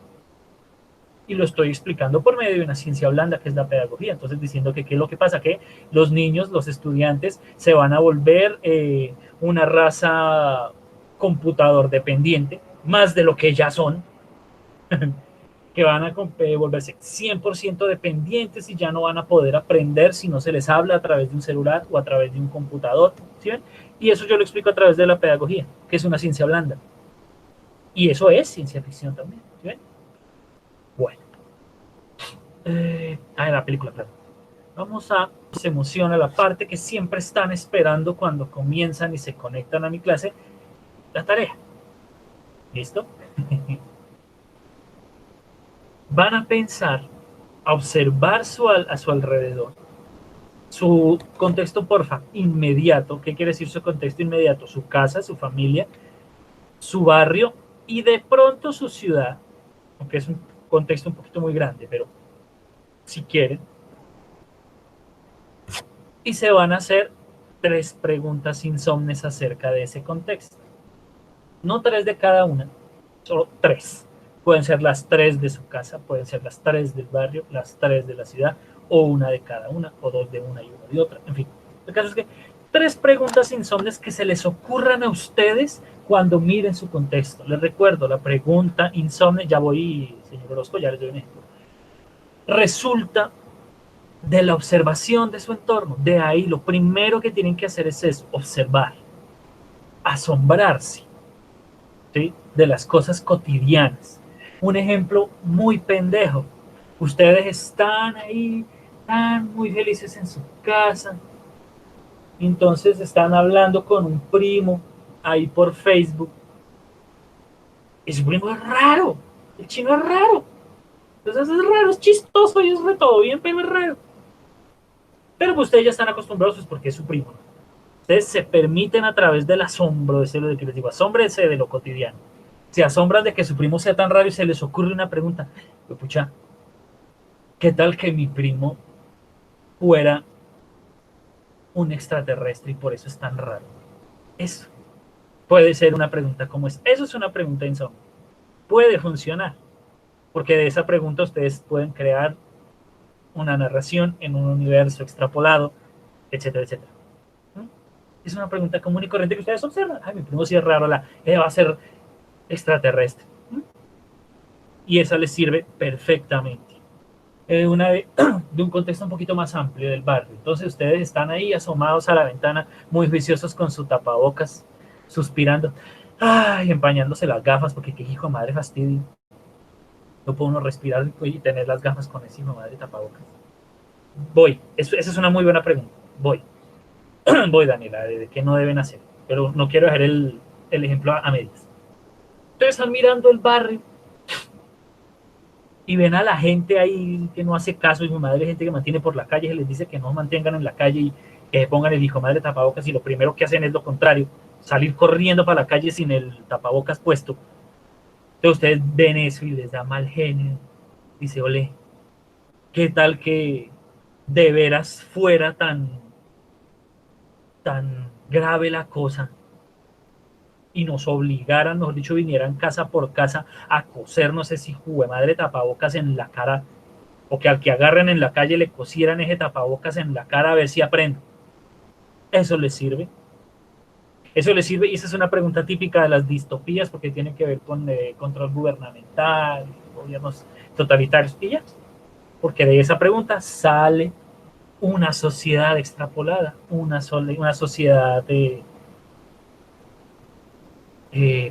y lo estoy explicando por medio de una ciencia blanda que es la pedagogía. Entonces diciendo que qué es lo que pasa, que los niños, los estudiantes se van a volver una raza computador dependiente, más de lo que ya son, que van a volverse 100% dependientes y ya no van a poder aprender si no se les habla a través de un celular o a través de un computador, ¿sí ven? Y eso yo lo explico a través de la pedagogía, que es una ciencia blanda. Y eso es ciencia ficción también, ¿sí ven? Bueno, la película, claro. Vamos a, se emociona la parte que siempre están esperando cuando comienzan y se conectan a mi clase, la tarea. ¿Listo? Van a pensar, a observar a su alrededor, su contexto, porfa, inmediato. ¿Qué quiere decir su contexto inmediato? Su casa, su familia, su barrio y de pronto su ciudad, aunque es un contexto un poquito muy grande, pero si quieren. Y se van a hacer 3 preguntas insomnes acerca de ese contexto. No 3 de cada una, solo 3. Pueden ser las 3 de su casa, pueden ser las 3 del barrio, las 3 de la ciudad, o una de cada una, o 2 de una y una de otra. En fin, el caso es que 3 preguntas insomnes que se les ocurran a ustedes cuando miren su contexto. Les recuerdo, la pregunta insomne, ya voy, señor Orozco, ya les doy un ejemplo. Resulta de la observación de su entorno. De ahí, lo primero que tienen que hacer es eso, observar, asombrarse, ¿sí? De las cosas cotidianas. Un ejemplo muy pendejo. Ustedes están ahí, están muy felices en su casa, entonces están hablando con un primo ahí por Facebook. Ese primo es raro, el chino es raro. Entonces es raro, es chistoso y es re todo bien, pero es raro. Pero pues ustedes ya están acostumbrados pues, porque es su primo. Ustedes se permiten a través del asombro, de lo que les digo, asómbrense de lo cotidiano. Se asombran de que su primo sea tan raro y se les ocurre una pregunta. Pues, pucha, ¿qué tal que mi primo fuera un extraterrestre y por eso es tan raro? Eso puede ser una pregunta como es. Eso es una pregunta insomne. Puede funcionar, porque de esa pregunta ustedes pueden crear una narración en un universo extrapolado, etcétera, etcétera. Es una pregunta común y corriente que ustedes observan. Ay, mi primo sí es raro, va a ser extraterrestre. Y esa les sirve perfectamente. Una de un contexto un poquito más amplio del barrio. Entonces ustedes están ahí asomados a la ventana, muy juiciosos con su tapabocas, suspirando, ay, empañándose las gafas, porque qué hijo de madre fastidio. No puede uno respirar y tener las gafas con ese hijo de madre tapabocas. Voy, esa es una muy buena pregunta. Voy, voy, Daniela, de qué no deben hacer. Pero no quiero dejar el ejemplo a medias. Ustedes están mirando el barrio y ven a la gente ahí que no hace caso, y mi madre, gente que mantiene por la calle, se les dice que no mantengan en la calle y que pongan el hijo madre tapabocas, y lo primero que hacen es lo contrario, salir corriendo para la calle sin el tapabocas puesto. Entonces ustedes ven eso y les da mal genio. Dice, ole, ¿qué tal que de veras fuera tan grave la cosa y nos obligaran, mejor dicho, vinieran casa por casa a cosernos ese hijo de madre tapabocas en la cara, o que al que agarren en la calle le cosieran ese tapabocas en la cara a ver si aprende? ¿Eso les sirve? Eso les sirve, y esa es una pregunta típica de las distopías porque tiene que ver con control gubernamental, gobiernos totalitarios, y ya, porque de esa pregunta sale una sociedad extrapolada, una sociedad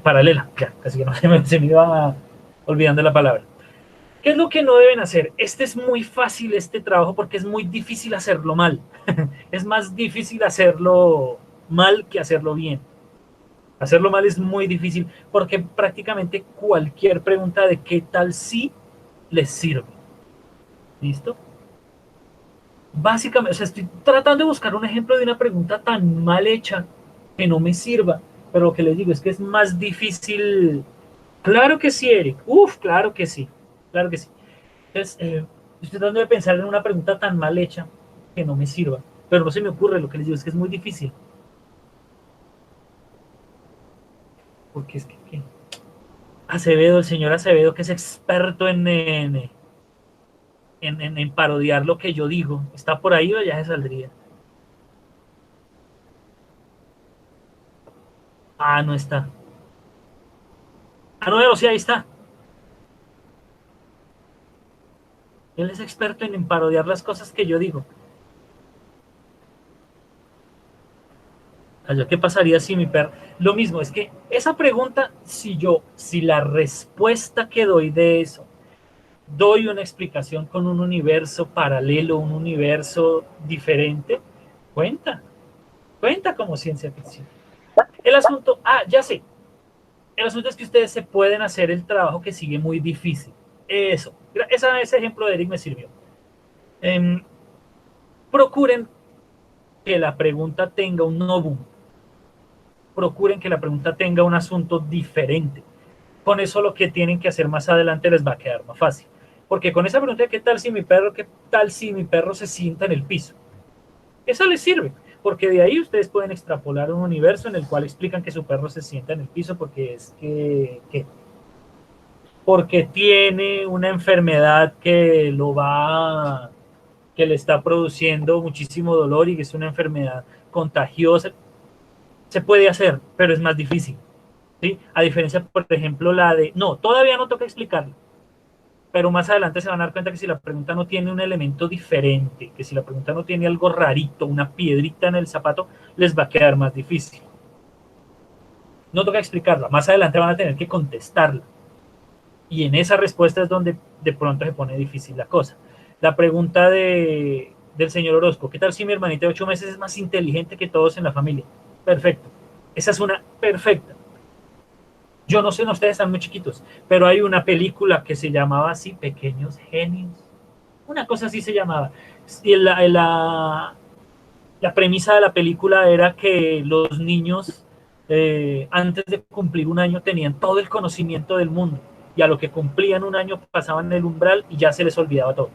paralela, ya, casi que no se me iba olvidando la palabra. ¿Qué es lo que no deben hacer? Este es muy fácil, este trabajo, porque es muy difícil hacerlo mal. Es más difícil hacerlo mal que hacerlo bien. Hacerlo mal es muy difícil porque prácticamente cualquier pregunta de qué tal si les sirve. ¿Listo? Básicamente, o sea, estoy tratando de buscar un ejemplo de una pregunta tan mal hecha que no me sirva, pero lo que les digo es que es más difícil. Claro que sí, Eric. Uf, claro que sí. Claro que sí. Entonces, estoy tratando de pensar en una pregunta tan mal hecha que no me sirva, pero no se me ocurre. Lo que les digo es que es muy difícil. Porque es que Acevedo, el señor Acevedo, que es experto en en parodiar lo que yo digo. ¿Está por ahí o ya se saldría? Ah, no está. Ah, no, sí, ahí está. Él es experto en parodiar las cosas que yo digo. ¿Qué pasaría si mi perro? Lo mismo, es que esa pregunta, si la respuesta que doy de eso, doy una explicación con un universo paralelo, un universo diferente, cuenta, cuenta como ciencia ficción. El asunto, ya sé, el asunto es que ustedes se pueden hacer el trabajo que sigue muy difícil. Eso, ese ejemplo de Eric me sirvió. Eh, procuren que la pregunta tenga un novum, procuren que la pregunta tenga un asunto diferente. Con eso lo que tienen que hacer más adelante les va a quedar más fácil. Porque con esa pregunta de qué tal si mi perro se sienta en el piso, esa les sirve, porque de ahí ustedes pueden extrapolar un universo en el cual explican que su perro se sienta en el piso porque es porque tiene una enfermedad que le está produciendo muchísimo dolor y que es una enfermedad contagiosa. Se puede hacer, pero es más difícil, ¿sí? A diferencia, por ejemplo, no, todavía no toca explicarlo, pero más adelante se van a dar cuenta que si la pregunta no tiene un elemento diferente, que si la pregunta no tiene algo rarito, una piedrita en el zapato, les va a quedar más difícil. No toca explicarla, más adelante van a tener que contestarla. Y en esa respuesta es donde de pronto se pone difícil la cosa. La pregunta del señor Orozco, ¿qué tal si mi hermanita de 8 meses es más inteligente que todos en la familia? Perfecto. Esa es una perfecta. Yo no sé, no, ustedes están muy chiquitos, pero hay una película que se llamaba así, Pequeños Genios. Una cosa así se llamaba. Y la premisa de la película era que los niños, antes de cumplir un año, tenían todo el conocimiento del mundo. Y a lo que cumplían un año pasaban el umbral y ya se les olvidaba todo.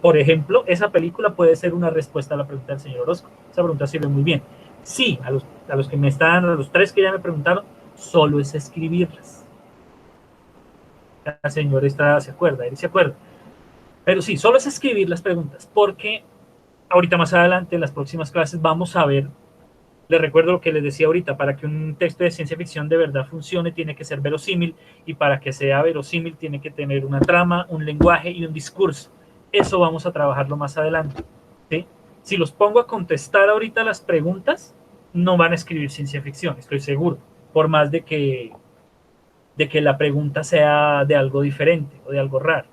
Por ejemplo, esa película puede ser una respuesta a la pregunta del señor Orozco. Esa pregunta sirve muy bien. Sí, a los que me están, a los tres que ya me preguntaron, solo es escribirlas. La señora se acuerda, él se acuerda. Pero sí, solo es escribir las preguntas, porque ahorita más adelante, en las próximas clases, vamos a ver, les recuerdo lo que les decía ahorita, para que un texto de ciencia ficción de verdad funcione, tiene que ser verosímil, y para que sea verosímil tiene que tener una trama, un lenguaje y un discurso. Eso vamos a trabajarlo más adelante. ¿Sí? Si los pongo a contestar ahorita las preguntas, no van a escribir ciencia ficción, estoy seguro, por más de que la pregunta sea de algo diferente o de algo raro.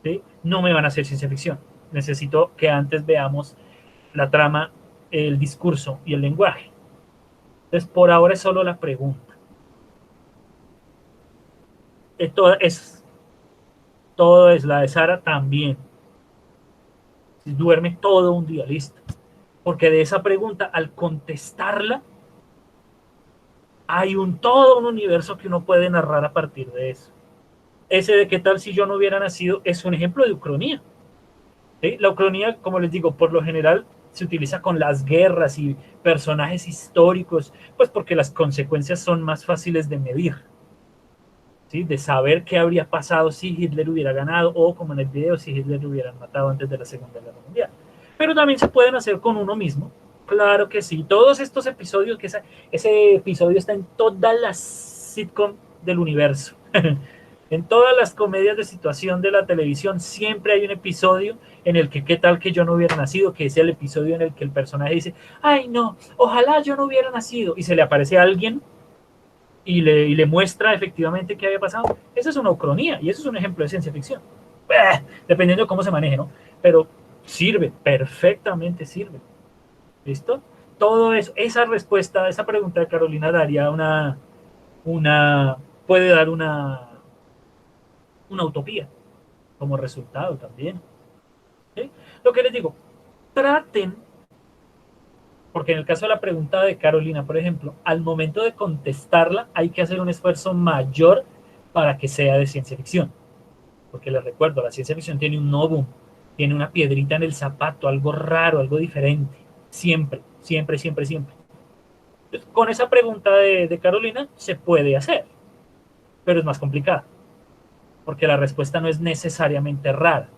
¿Sí? No me van a hacer ciencia ficción. Necesito que antes veamos la trama, el discurso y el lenguaje. Entonces, por ahora es solo la pregunta. Todo es la de Sara también. Duerme todo un día, listo. Porque de esa pregunta, al contestarla, hay todo un universo que uno puede narrar a partir de eso. Ese de qué tal si yo no hubiera nacido es un ejemplo de ucronía. ¿Sí? La ucronía, como les digo, por lo general se utiliza con las guerras y personajes históricos, pues porque las consecuencias son más fáciles de medir, ¿sí? De saber qué habría pasado si Hitler hubiera ganado o, como en el video, si Hitler lo hubieran matado antes de la Segunda Guerra Mundial. Pero también se pueden hacer con uno mismo. Claro que sí. Todos estos episodios, ese episodio está en todas las sitcom del universo. En todas las comedias de situación de la televisión siempre hay un episodio en el que qué tal que yo no hubiera nacido, que es el episodio en el que el personaje dice, ay no, ojalá yo no hubiera nacido, y se le aparece a alguien y le muestra efectivamente qué había pasado. Esa es una ucronía y eso es un ejemplo de ciencia ficción. Dependiendo de cómo se maneje, ¿no? Pero sirve, perfectamente sirve. ¿Listo? Todo eso, esa respuesta, esa pregunta de Carolina daría una puede dar una utopía como resultado también. ¿Sí? Lo que les digo, traten, porque en el caso de la pregunta de Carolina, por ejemplo, al momento de contestarla hay que hacer un esfuerzo mayor para que sea de ciencia ficción. Porque les recuerdo, la ciencia ficción tiene un novum, tiene una piedrita en el zapato, algo raro, algo diferente. Siempre, siempre, siempre, siempre. Entonces, con esa pregunta de Carolina se puede hacer, pero es más complicada. porque la respuesta no es necesariamente rara.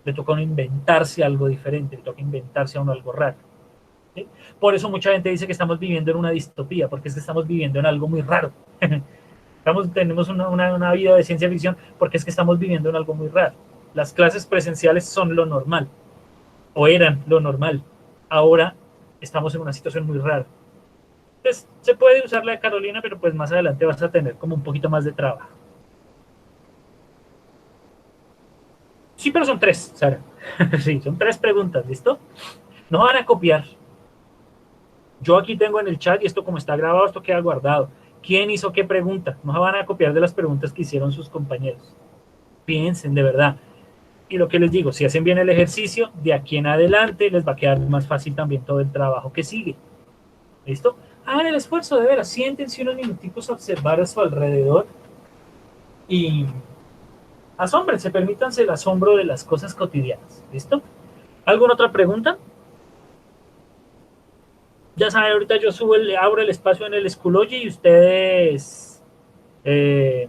Le toca a uno inventarse algo diferente, le toca inventarse a uno algo raro. ¿Sí? Por eso mucha gente dice que estamos viviendo en una distopía, porque es que estamos viviendo en algo muy raro. Tenemos una vida de ciencia ficción porque es que estamos viviendo en algo muy raro. Las clases presenciales son lo normal, o eran lo normal. Ahora estamos en una situación muy rara. Entonces, se puede usar la de Carolina, pero pues más adelante vas a tener como un poquito más de trabajo. Sí, pero son tres, Sara. Sí, son tres preguntas, ¿listo? No van a copiar. Yo aquí tengo en el chat y esto como está grabado, esto queda guardado. ¿Quién hizo qué pregunta? No van a copiar de las preguntas que hicieron sus compañeros. Piensen de verdad. Y lo que les digo, si hacen bien el ejercicio, de aquí en adelante les va a quedar más fácil también todo el trabajo que sigue. ¿Listo? Hagan el esfuerzo de veras, siéntense unos minuticos a observar a su alrededor y asómbrense, permítanse el asombro de las cosas cotidianas. ¿Listo? ¿Alguna otra pregunta? Ya saben, ahorita yo abro el espacio en el Schoology y ustedes eh,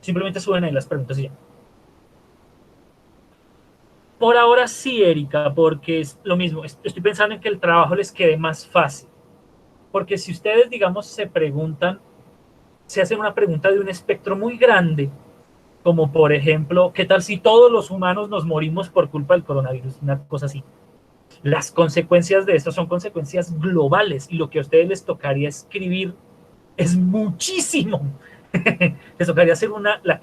simplemente suben ahí las preguntas y ya. Por ahora sí, Erika, porque es lo mismo. Estoy pensando en que el trabajo les quede más fácil. Porque si ustedes, digamos, se preguntan, se hacen una pregunta de un espectro muy grande, como por ejemplo, ¿qué tal si todos los humanos nos morimos por culpa del coronavirus? Una cosa así. Las consecuencias de esto son consecuencias globales y lo que a ustedes les tocaría escribir es muchísimo. Les tocaría hacer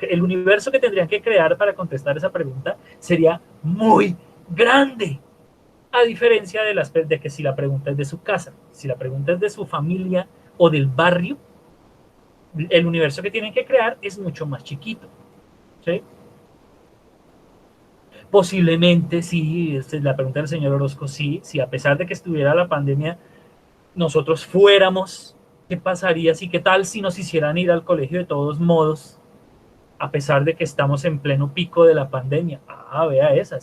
el universo que tendrían que crear para contestar esa pregunta sería muy grande. A diferencia de que si la pregunta es de su casa, si la pregunta es de su familia o del barrio, el universo que tienen que crear es mucho más chiquito. ¿Sí? Posiblemente, sí, la pregunta del señor Orozco, sí, si a pesar de que estuviera la pandemia, nosotros fuéramos, ¿qué pasaría? ¿Qué tal si nos hicieran ir al colegio de todos modos, a pesar de que estamos en pleno pico de la pandemia? Ah, vea, esa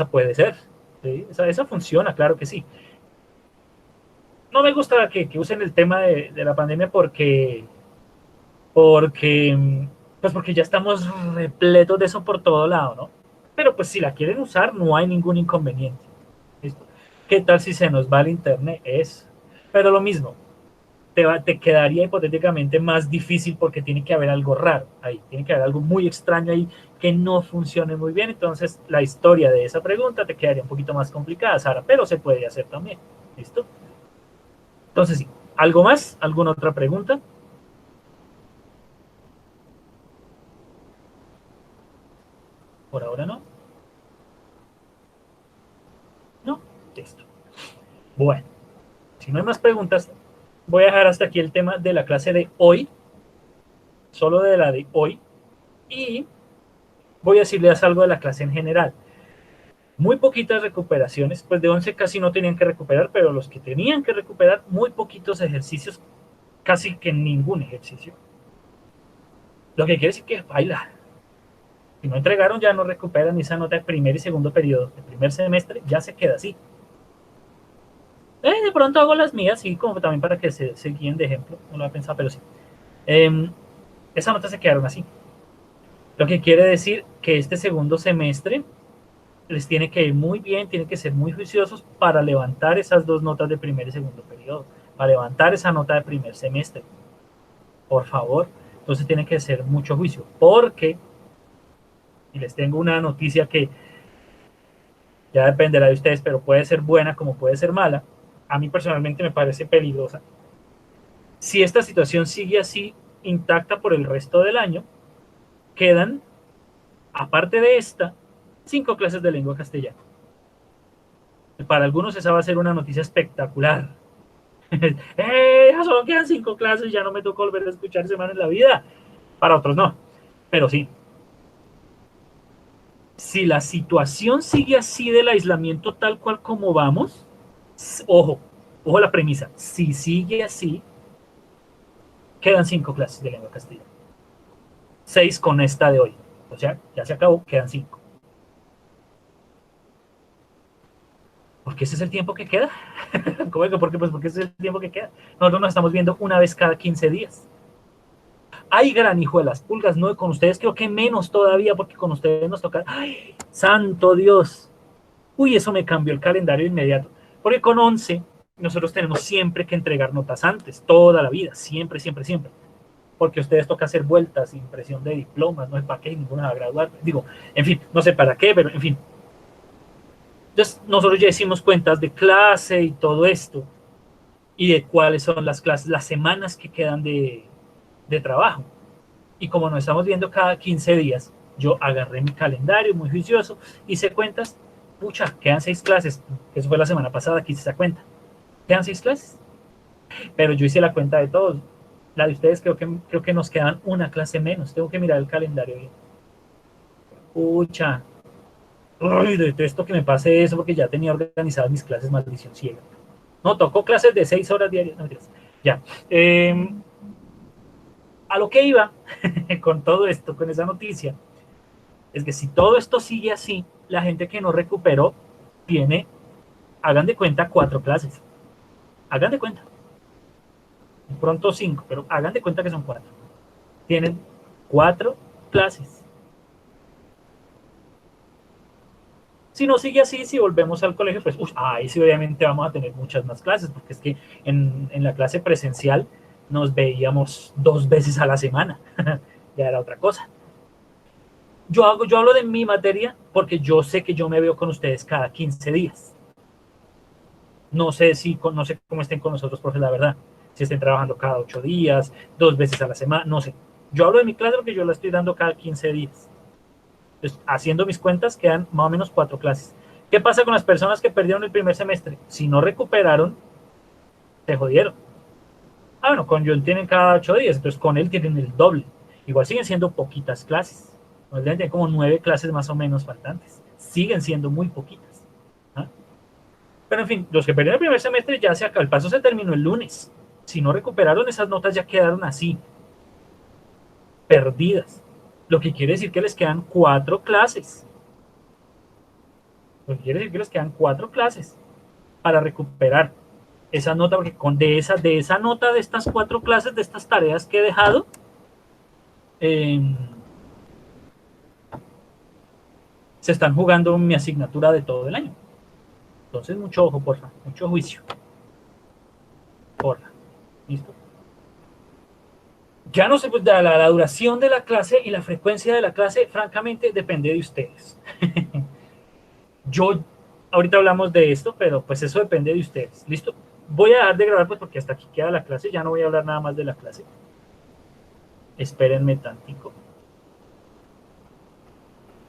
puede ser. ¿Sí? Esa funciona, claro que sí. No me gusta que usen el tema de la pandemia porque, pues porque ya estamos repletos de eso por todo lado, ¿no? Pero pues si la quieren usar, no hay ningún inconveniente. ¿Listo? ¿Qué tal si se nos va el internet? Pero lo mismo, te quedaría hipotéticamente más difícil porque tiene que haber algo raro ahí, tiene que haber algo muy extraño ahí que no funcione muy bien. Entonces, la historia de esa pregunta te quedaría un poquito más complicada, Sara, pero se puede hacer también. ¿Listo? Entonces, sí. ¿Algo más? ¿Alguna otra pregunta? Por ahora no. No. Listo. Bueno, si no hay más preguntas, voy a dejar hasta aquí el tema de la clase de hoy, solo de la de hoy, y voy a decirles algo de la clase en general. Muy poquitas recuperaciones, pues de 11 casi no tenían que recuperar, pero los que tenían que recuperar, muy poquitos ejercicios, casi que ningún ejercicio. Lo que quiere decir que baila. Si no entregaron, ya no recuperan esa nota de primer y segundo periodo, de primer semestre, ya se queda así. De pronto hago las mías, sí, como también para que se guíen de ejemplo, no lo había pensado, pero sí. Esas notas se quedaron así. Lo que quiere decir que este segundo semestre les tiene que ir muy bien, tienen que ser muy juiciosos para levantar esas dos notas de primer y segundo periodo, para levantar esa nota de primer semestre, por favor. Entonces tienen que hacer mucho juicio, porque, y les tengo una noticia que ya dependerá de ustedes, pero puede ser buena como puede ser mala, a mí personalmente me parece peligrosa. Si esta situación sigue así intacta por el resto del año, quedan, aparte de esta, 5 clases de lengua castellana. Para algunos esa va a ser una noticia espectacular. Ya solo quedan 5 clases, ya no me tocó volver a escuchar semana en la vida. Para otros no, pero sí. Si la situación sigue así del aislamiento tal cual como vamos, ojo, ojo la premisa, si sigue así, quedan 5 clases de lengua castellana. 6 con esta de hoy. O sea, ya se acabó, quedan 5. Porque ese es el tiempo que queda. ¿Cómo es? ¿Por qué? Pues porque ese es el tiempo que queda. Nosotros nos estamos viendo una vez cada 15 días. Ay, gran hijo de las pulgas, no, con ustedes creo que menos todavía, porque con ustedes nos toca, ay, santo Dios. Uy, eso me cambió el calendario inmediato. Porque con 11 nosotros tenemos siempre que entregar notas antes, toda la vida, siempre, siempre, siempre. Porque a ustedes toca hacer vueltas, impresión de diplomas, no sé para qué, ninguna va a graduar. Digo, en fin, no sé para qué, pero en fin. Entonces, nosotros ya hicimos cuentas de clase y todo esto, y de cuáles son las clases, las semanas que quedan de trabajo. Y como nos estamos viendo cada 15 días, yo agarré mi calendario muy juicioso, hice cuentas, pucha, quedan 6 clases, eso fue la semana pasada que hice esa cuenta, quedan 6 clases, pero yo hice la cuenta de todos, la de ustedes creo que nos quedan una clase menos, tengo que mirar el calendario bien. Pucha, uy, detesto que me pase eso porque ya tenía organizadas mis clases, maldición ciega. No, tocó clases de 6 horas diarias, no, ya. A lo que iba con todo esto, con esa noticia, es que si todo esto sigue así, la gente que no recuperó tiene, hagan de cuenta, 4 clases. Hagan de cuenta. Pronto 5, pero hagan de cuenta que son 4. Tienen 4 clases. Si no sigue así, si volvemos al colegio, pues ahí sí obviamente vamos a tener muchas más clases, porque es que en la clase presencial nos veíamos 2 veces a la semana. Ya era otra cosa. Yo hablo de mi materia porque yo sé que yo me veo con ustedes cada 15 días. No sé cómo estén con nosotros, profe, la verdad. Si estén trabajando cada 8 días, 2 veces a la semana, no sé. Yo hablo de mi clase porque yo la estoy dando cada 15 días. Entonces, haciendo mis cuentas, quedan más o menos 4 clases. ¿Qué pasa con las personas que perdieron el primer semestre? Si no recuperaron, se jodieron. Ah, bueno, con John tienen cada 8 días, entonces con él tienen el doble. Igual siguen siendo poquitas clases. Nos deben tener como 9 clases más o menos faltantes. Siguen siendo muy poquitas. ¿Ah? Pero en fin, los que perdieron el primer semestre ya se acabó. El paso se terminó el lunes. Si no recuperaron esas notas, ya quedaron así, perdidas. Lo que quiere decir que les quedan 4 clases. Lo que quiere decir que les quedan 4 clases para recuperar esa nota, porque de esa nota de estas 4 clases, de estas tareas que he dejado, eh, se están jugando mi asignatura de todo el año. Entonces, mucho ojo, porfa, mucho juicio. Porfa. ¿Listo? Ya no sé, pues la duración de la clase y la frecuencia de la clase, francamente, depende de ustedes. Yo, ahorita hablamos de esto, pero pues eso depende de ustedes. ¿Listo? Voy a dejar de grabar pues porque hasta aquí queda la clase, ya no voy a hablar nada más de la clase. Espérenme tantico.